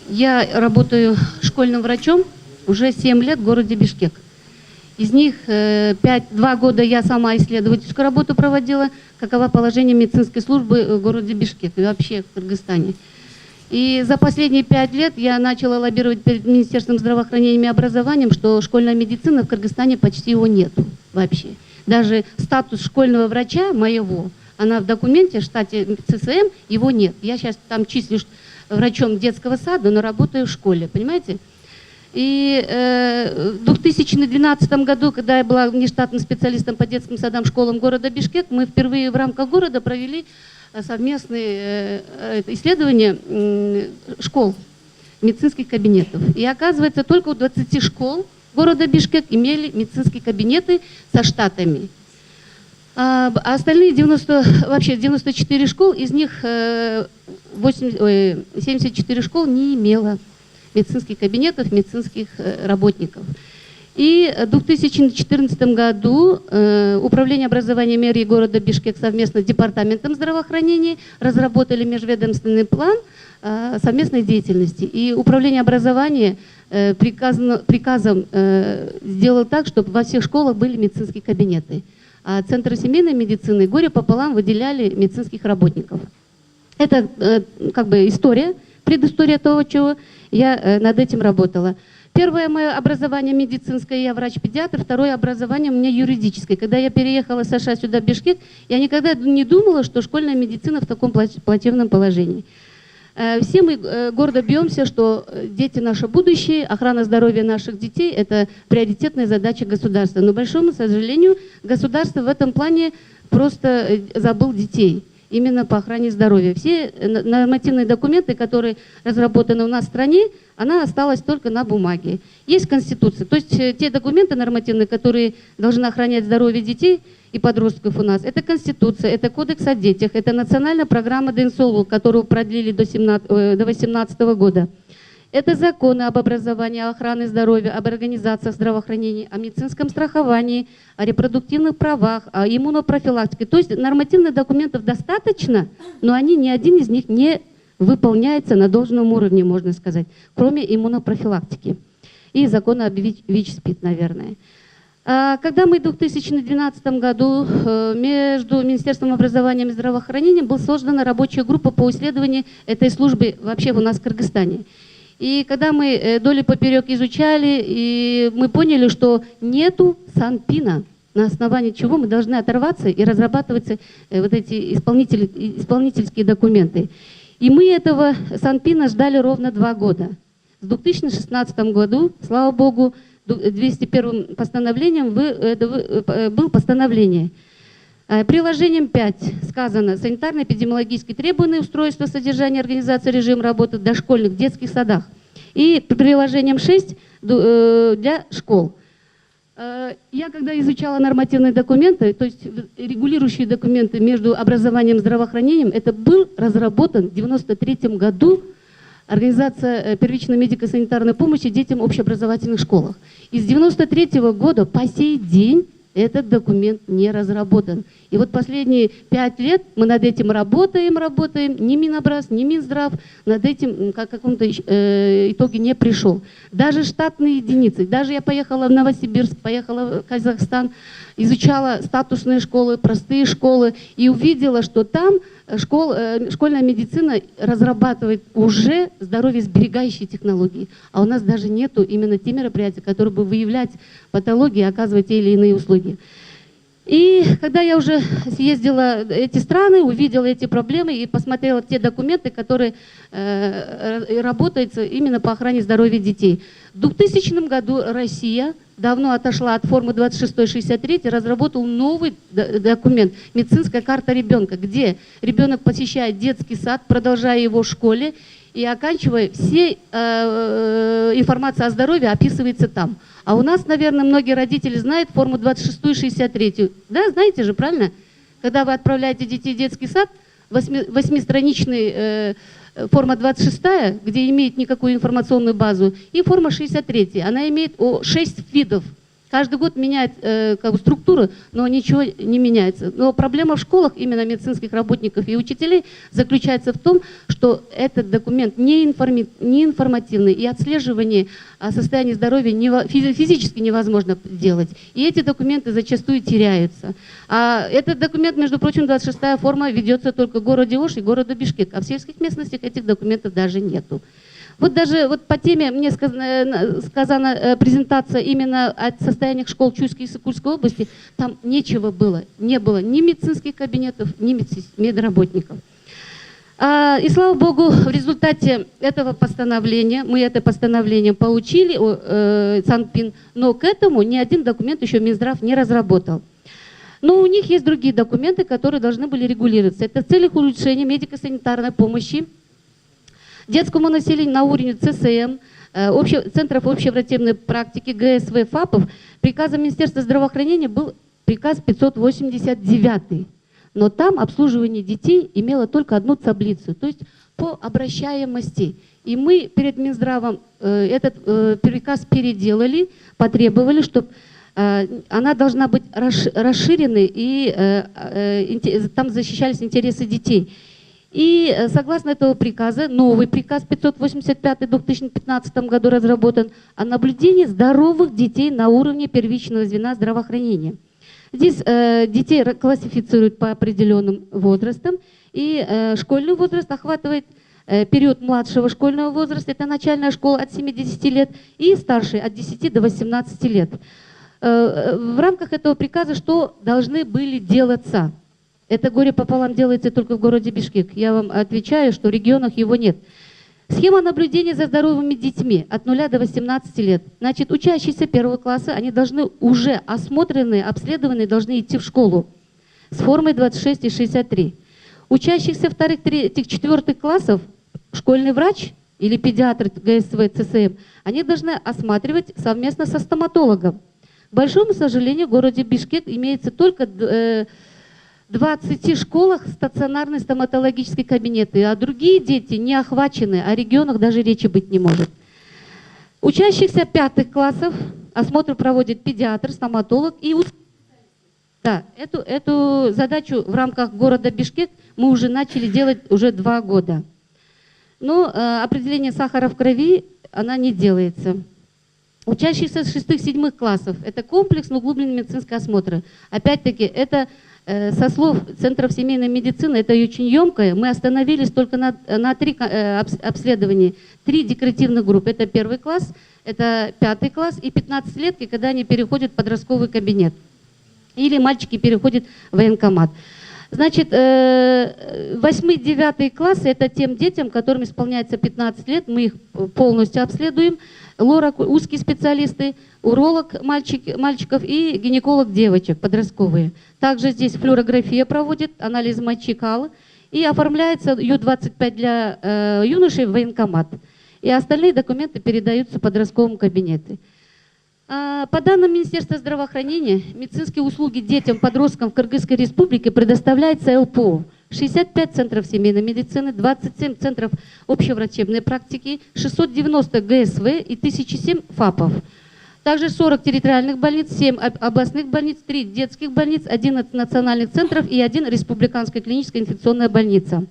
Я работаю школьным врачом уже 7 лет в городе Бишкек. Из них 2 года я сама исследовательскую работу проводила, каково положение медицинской службы в городе Бишкек и вообще в Кыргызстане. И за последние 5 лет я начала лоббировать перед Министерством здравоохранения и образования, что школьная медицина в Кыргызстане почти его нету вообще. Даже статус школьного врача моего, она в документе, в штате ЦСМ, его нет. Я сейчас там числюсь врачом детского сада, но работаю в школе, понимаете? И в 2012 году, когда я была внештатным специалистом по детским садам, школам города Бишкек, мы впервые в рамках города провели совместные исследования школ, медицинских кабинетов. И оказывается, только у 20 школ города Бишкек имели медицинские кабинеты со штатами. А остальные 94 школ, из них 74 школ не имело медицинских кабинетов, медицинских работников. И в 2014 году Управление образования мэрии города Бишкек совместно с Департаментом здравоохранения разработали межведомственный план совместной деятельности. И Управление образования приказом сделало так, чтобы во всех школах были медицинские кабинеты. А Центры семейной медицины горе пополам выделяли медицинских работников. Это как бы история, предыстория того, чего я над этим работала. Первое мое образование медицинское, я врач-педиатр, второе образование у меня юридическое. Когда я переехала с США сюда, в Бишкек, я никогда не думала, что школьная медицина в таком плачевном положении. Все мы гордо бьемся, что дети — наше будущее, охрана здоровья наших детей — это приоритетная задача государства. Но, к большому сожалению, государство в этом плане просто забыл детей. Именно по охране здоровья. Все нормативные документы, которые разработаны у нас в стране, она осталась только на бумаге. Есть Конституция, то есть те документы нормативные, которые должны охранять здоровье детей и подростков у нас, это Конституция, это Кодекс о детях, это национальная программа ДНСОЛ, которую продлили до 2018 года. Это законы об образовании, о охране здоровья, об организациях здравоохранения, о медицинском страховании, о репродуктивных правах, о иммунопрофилактике. То есть нормативных документов достаточно, но ни один из них не выполняется на должном уровне, можно сказать, кроме иммунопрофилактики. И закона об ВИЧ-СПИД, наверное. Когда мы в 2012 году между Министерством образования и здравоохранения была создана рабочая группа по исследованию этой службы вообще у нас в Кыргызстане. И когда мы вдоль и поперек изучали, и мы поняли, что нету санпина, на основании чего мы должны оторваться и разрабатывать вот эти исполнительские документы. И мы этого санпина ждали ровно 2 года. В 2016 году, слава богу, 201 постановлением было постановление. Приложением 5 сказано: санитарно-эпидемиологические требования устройства, содержания, организации, режим работы в дошкольных детских садах. И приложением 6 для школ. Я когда изучала нормативные документы, то есть регулирующие документы между образованием и здравоохранением, это был разработан в 1993 году организация первичной медико-санитарной помощи детям в общеобразовательных школах. И с 1993 года по сей день этот документ не разработан. И вот последние 5 лет мы над этим работаем. Ни Минобраз, ни Минздрав над этим к какому-то итоге не пришел. Даже штатные единицы. Даже я поехала в Новосибирск, поехала в Казахстан, изучала статусные школы, простые школы и увидела, что там школьная медицина разрабатывает уже здоровьесберегающие технологии. А у нас даже нету именно те мероприятия, которые бы выявлять патологии и оказывать те или иные услуги. И когда я уже съездила в эти страны, увидела эти проблемы и посмотрела те документы, которые работают именно по охране здоровья детей. В 2000 году Россия давно отошла от формы 2663, разработал новый документ «Медицинская карта ребенка», где ребенок посещает детский сад, продолжая его в школе, и оканчивая, все информация о здоровье описывается там. А у нас, наверное, многие родители знают форму 2663. Да, знаете же, правильно? Когда вы отправляете детей в детский сад, 8-страничный форма 26, где имеет никакую информационную базу, и форма 63. Она имеет 6 видов Каждый год меняет как бы структуру, но ничего не меняется. Но проблема в школах, именно медицинских работников и учителей, заключается в том, что этот документ не информативный, и отслеживание состояния здоровья физически невозможно делать. И эти документы зачастую теряются. А этот документ, между прочим, 26-я форма ведется только в городе Ош и городе Бишкек, а в сельских местностях этих документов даже нету. Вот даже вот по теме мне сказана презентация именно о состояниях школ Чуйской и Сыкульской области, там нечего было, не было ни медицинских кабинетов, ни медработников. И слава богу, в результате этого постановления, мы это постановление получили, Санпин, но к этому ни один документ еще Минздрав не разработал. Но у них есть другие документы, которые должны были регулироваться. Это в целях улучшения медико-санитарной помощи детскому населению на уровне ЦСМ, Центров общей врачебной практики, ГСВ, ФАПов, приказом Министерства здравоохранения был приказ 589. Но там обслуживание детей имело только одну таблицу, то есть по обращаемости. И мы перед Минздравом этот приказ переделали, потребовали, чтобы она должна быть расширенной, и там защищались интересы детей. И согласно этого приказа, новый приказ 585 в 2015 году разработан о наблюдении здоровых детей на уровне первичного звена здравоохранения. Здесь детей классифицируют по определенным возрастам, и школьный возраст охватывает период младшего школьного возраста, это начальная школа от 7-10 лет, и старший от 10 до 18 лет. В рамках этого приказа что должны были делаться? Это горе пополам делается только в городе Бишкек. Я вам отвечаю, что в регионах его нет. Схема наблюдения за здоровыми детьми от 0 до 18 лет. Значит, учащиеся первого класса, они должны уже осмотренные, обследованные, должны идти в школу с формой 26 и 63. Учащихся вторых, третьих, четвертых классов школьный врач или педиатр ГСВ, ЦСМ, они должны осматривать совместно со стоматологом. К большому сожалению, в городе Бишкек имеется только 20 школах стационарные стоматологические кабинеты, а другие дети не охвачены, о регионах даже речи быть не может. Учащихся пятых классов осмотр проводит педиатр, стоматолог и да, эту задачу в рамках города Бишкек мы уже начали делать уже 2 года. Но определение сахара в крови она не делается. Учащихся с 6-7 классов это комплексно углубленный медицинский осмотр. Опять-таки это со слов Центров семейной медицины, это очень емкое, мы остановились только на 3 обследования, 3 декоративных группы. Это 1 класс, это 5 класс и 15-летки, когда они переходят в подростковый кабинет. Или мальчики переходят в военкомат. Значит, 8-9 классы это тем детям, которым исполняется 15 лет, мы их полностью обследуем. Лора, узкие специалисты, уролог мальчиков и гинеколог девочек, подростковые. Также здесь флюорография проводит, анализ мочи, кала, и оформляется Ю-25 для юношей в военкомат. И остальные документы передаются в подростковому кабинету. По данным Министерства здравоохранения, медицинские услуги детям, подросткам в Кыргызской республике предоставляется ЛПО. 65 центров семейной медицины, 27 центров общеврачебной практики, 690 ГСВ и 1007 ФАПов. Также 40 территориальных больниц, 7 областных больниц, 3 детских больниц, 11 национальных центров и 1 республиканская клиническая инфекционная больница.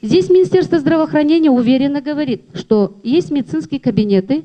Здесь Министерство здравоохранения уверенно говорит, что есть медицинские кабинеты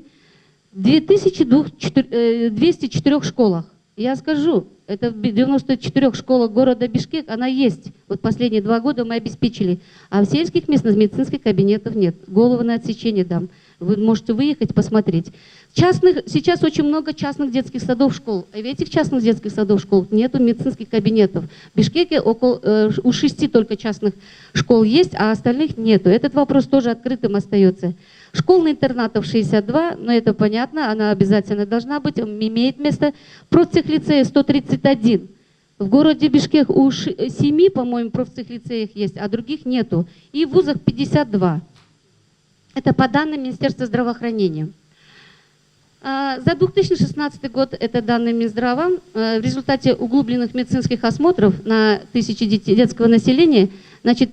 в 2204 школах. Я скажу, это в 94 школах города Бишкек, она есть. Вот последние 2 года мы обеспечили. А в сельских местных медицинских кабинетов нет. Голову на отсечение дам. Вы можете выехать, посмотреть. Сейчас очень много частных детских садов, школ. А в этих частных детских садов, школ нету медицинских кабинетов. В Бишкеке у 6 только частных школ есть, а остальных нету. Этот вопрос тоже открытым остается. Школ-интернатов 62, но это понятно, она обязательно должна быть, имеет место. Профтехлицея 131. В городе Бишкек у 7, по-моему, профтехлицеях есть, а других нету. И в вузах 52. Это по данным Министерства здравоохранения. За 2016 год, это данные Минздрава, в результате углубленных медицинских осмотров на 1000 детского населения, значит,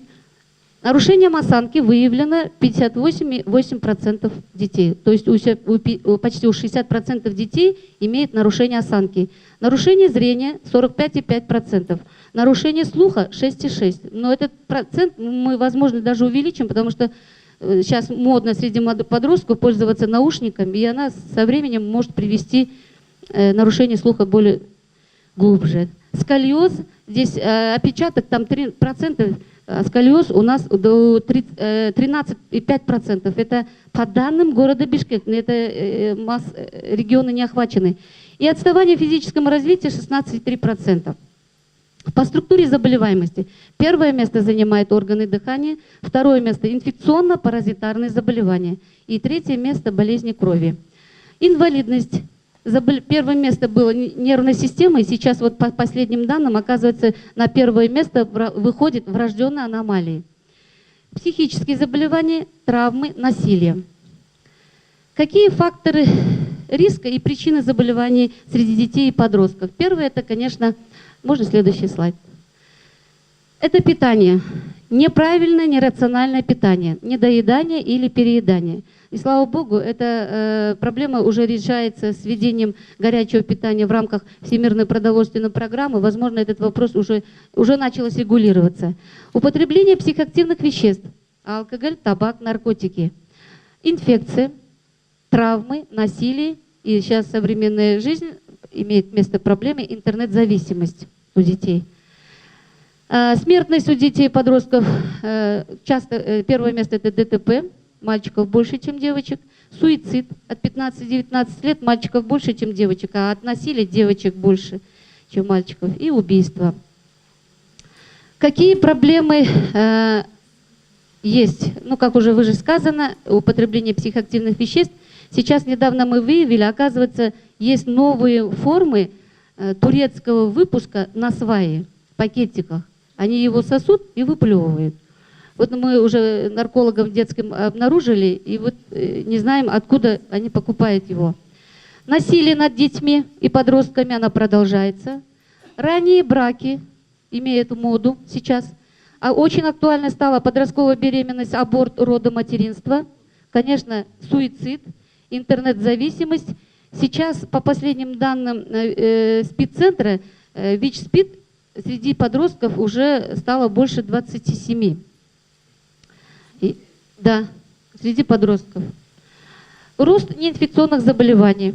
Нарушением осанки выявлено 58,8% детей. То есть почти у 60% детей имеет нарушение осанки. Нарушение зрения 45,5%. Нарушение слуха 6,6%. Но этот процент мы, возможно, даже увеличим, потому что сейчас модно среди подростков пользоваться наушниками, и она со временем может привести нарушение слуха более глубже. Сколиоз, здесь опечаток, там 3%, сколиоз у нас до 13,5%. Это по данным города Бишкек, это регионы не охвачены. И отставание в физическом развитии 16,3%. По структуре заболеваемости первое место занимает органы дыхания, второе место инфекционно-паразитарные заболевания и третье место болезни крови. Инвалидность. Первое место было нервная система, и сейчас вот по последним данным, оказывается, на первое место выходят врожденные аномалии. Психические заболевания, травмы, насилие. Какие факторы риска и причины заболеваний среди детей и подростков? Первое, это, конечно, можно следующий слайд. Это питание. Неправильное, нерациональное питание, недоедание или переедание. И слава богу, эта проблема уже решается с введением горячего питания в рамках Всемирной продовольственной программы. Возможно, этот вопрос уже началось регулироваться. Употребление психоактивных веществ, алкоголь, табак, наркотики, инфекции, травмы, насилие. И сейчас современная жизнь имеет место проблемы интернет-зависимость у детей. Смертность у детей и подростков, часто первое место это ДТП, мальчиков больше, чем девочек. Суицид от 15-19 лет, мальчиков больше, чем девочек, а от насилия девочек больше, чем мальчиков. И убийства. Какие проблемы есть? Ну, как уже выше сказано, употребление психоактивных веществ. Сейчас недавно мы выявили, оказывается, есть новые формы турецкого выпуска на свае, в пакетиках. Они его сосут и выплевывают. Вот мы уже наркологов детским обнаружили, и вот не знаем, откуда они покупают его. Насилие над детьми и подростками, оно продолжается. Ранние браки имеют моду сейчас. А очень актуально стала подростковая беременность, аборт, родоматеринство. Конечно, суицид, интернет-зависимость. Сейчас, по последним данным СПИД-центра, ВИЧ-СПИД среди подростков уже стало больше 27. Да, среди подростков. Рост неинфекционных заболеваний.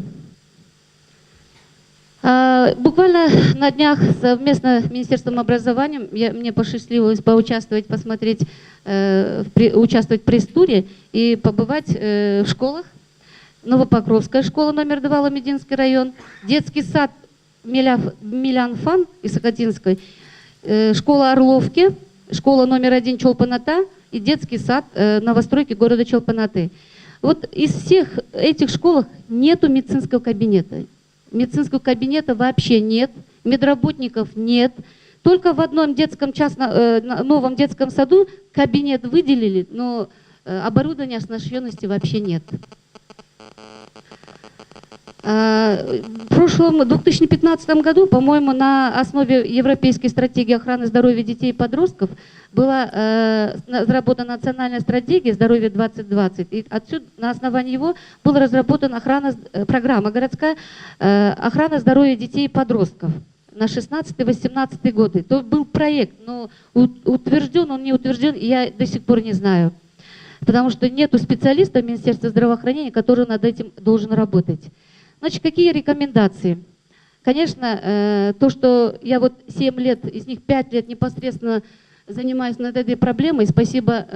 Буквально на днях совместно с Министерством образования мне посчастливилось поучаствовать, посмотреть, участвовать в пресс-туре и побывать в школах. Новопокровская школа номер 2, Ламединский район, детский сад Милянфан из Сахатинской, школа Орловки, школа номер 1 Чолпан-Ата и детский сад новостройки города Чолпан-Аты. Вот из всех этих школ нету медицинского кабинета. Медицинского кабинета вообще нет, медработников нет. Только в одном новом детском саду кабинет выделили, но оборудования, оснащенности вообще нет. В прошлом 2015 году, по-моему, на основе Европейской стратегии охраны здоровья детей и подростков была разработана национальная стратегия «Здоровье 2020». И отсюда, на основании его была разработана программа городская «Охрана здоровья детей и подростков» на 16-18 годы. То был проект, но утвержден он, не утвержден, я до сих пор не знаю. Потому что нету специалиста Министерства здравоохранения, который над этим должен работать. Значит, какие рекомендации? Конечно, то, что я вот 7 лет, из них 5 лет непосредственно занимаюсь над этой проблемой, спасибо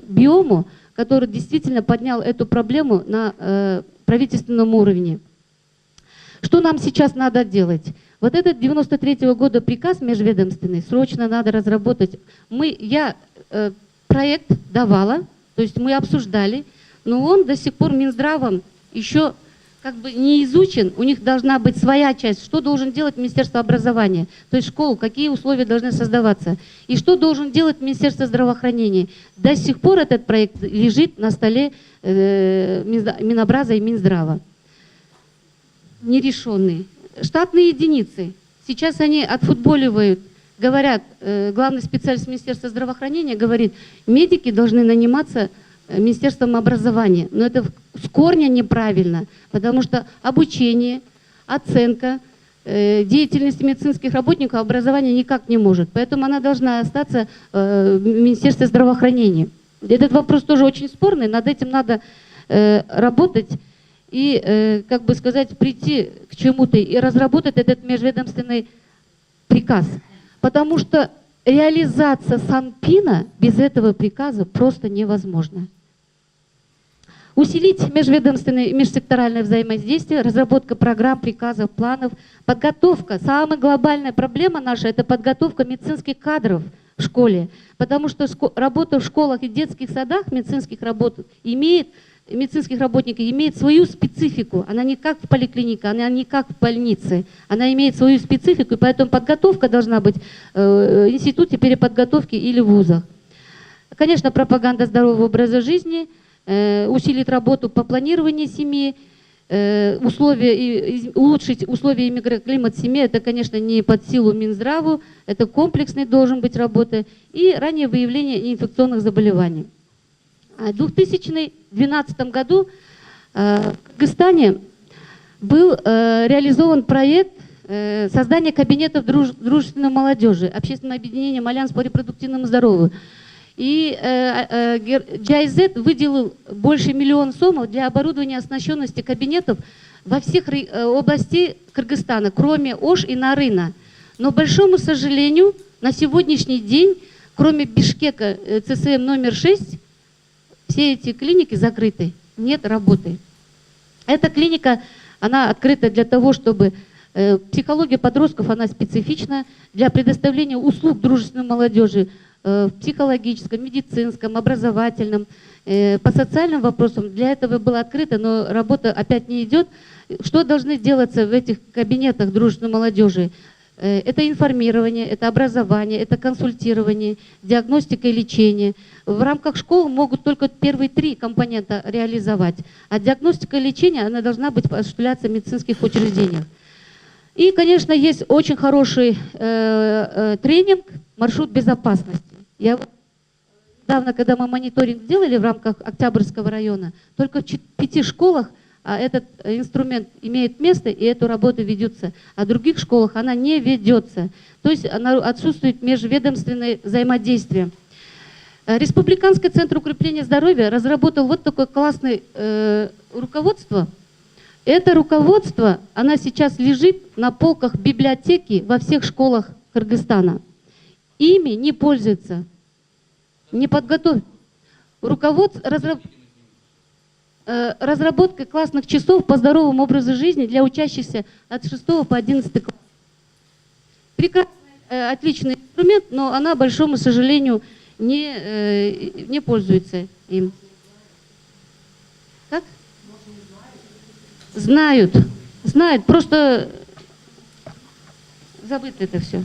Биому, который действительно поднял эту проблему на правительственном уровне. Что нам сейчас надо делать? Вот этот 93-го года приказ межведомственный срочно надо разработать. Я проект давала, то есть мы обсуждали, но он до сих пор Минздравом еще как бы не изучен. У них должна быть своя часть. Что должен делать Министерство образования? То есть школу, какие условия должны создаваться? И что должен делать Министерство здравоохранения? До сих пор этот проект лежит на столе Минобраза и Минздрава. Нерешенный. Штатные единицы. Сейчас они отфутболивают говорят, главный специалист Министерства здравоохранения говорит, медики должны наниматься Министерством образования. Но это с корня неправильно, потому что обучение, оценка деятельности медицинских работников образования никак не может. Поэтому она должна остаться в Министерстве здравоохранения. Этот вопрос тоже очень спорный, над этим надо работать и, как бы сказать, прийти к чему-то и разработать этот межведомственный приказ. Потому что реализация Санпина без этого приказа просто невозможна. Усилить межведомственное и межсекторальное взаимодействие, разработка программ, приказов, планов, подготовка. Самая глобальная проблема наша – это подготовка медицинских кадров в школе. Потому что работа в школах и детских садах медицинских работников имеет свою специфику. Она не как в поликлинике, она не как в больнице. Она имеет свою специфику, и поэтому подготовка должна быть в институте переподготовки или в вузах. Конечно, пропаганда здорового образа жизни, усилить работу по планированию семьи, улучшить условия и микроклимат семьи. Это, конечно, не под силу Минздраву, это комплексный должен быть работа. И раннее выявление инфекционных заболеваний. В 2012 году в Кыргызстане был реализован проект создания кабинетов дружественной молодежи, общественное объединение «Альянс по репродуктивному здоровью». И GIZ выделил больше 1 миллиона сомов для оборудования оснащенности кабинетов во всех областях Кыргызстана, кроме Ош и Нарына. Но, к большому сожалению, на сегодняшний день, кроме Бишкека ЦСМ номер 6, все эти клиники закрыты, нет работы. Эта клиника, она открыта для того, чтобы психология подростков, она специфична, для предоставления услуг дружественной молодежи в психологическом, медицинском, образовательном, по социальным вопросам. Для этого было открыто, но работа опять не идет. Что должны делаться в этих кабинетах дружественной молодежи? Это информирование, это образование, это консультирование, диагностика и лечение. В рамках школ могут только первые 3 компонента реализовать, а диагностика и лечение, она должна быть осуществляться в медицинских учреждениях. И, конечно, есть очень хороший тренинг «Маршрут безопасности». Я недавно, когда мы мониторинг делали в рамках Октябрьского района, только в 5 школах этот инструмент имеет место, и эту работу ведется. А в других школах она не ведется. То есть отсутствует межведомственное взаимодействие. Республиканский центр укрепления здоровья разработал вот такое классное руководство. Это руководство, оно сейчас лежит на полках библиотеки во всех школах Кыргызстана. Ими не пользуются, не подготовлены. Разработка классных часов по здоровому образу жизни для учащихся от 6 по 11 класс. Прекрасный, отличный инструмент, но она, к большому сожалению, не пользуется им. Как? Знают, просто забыто это все.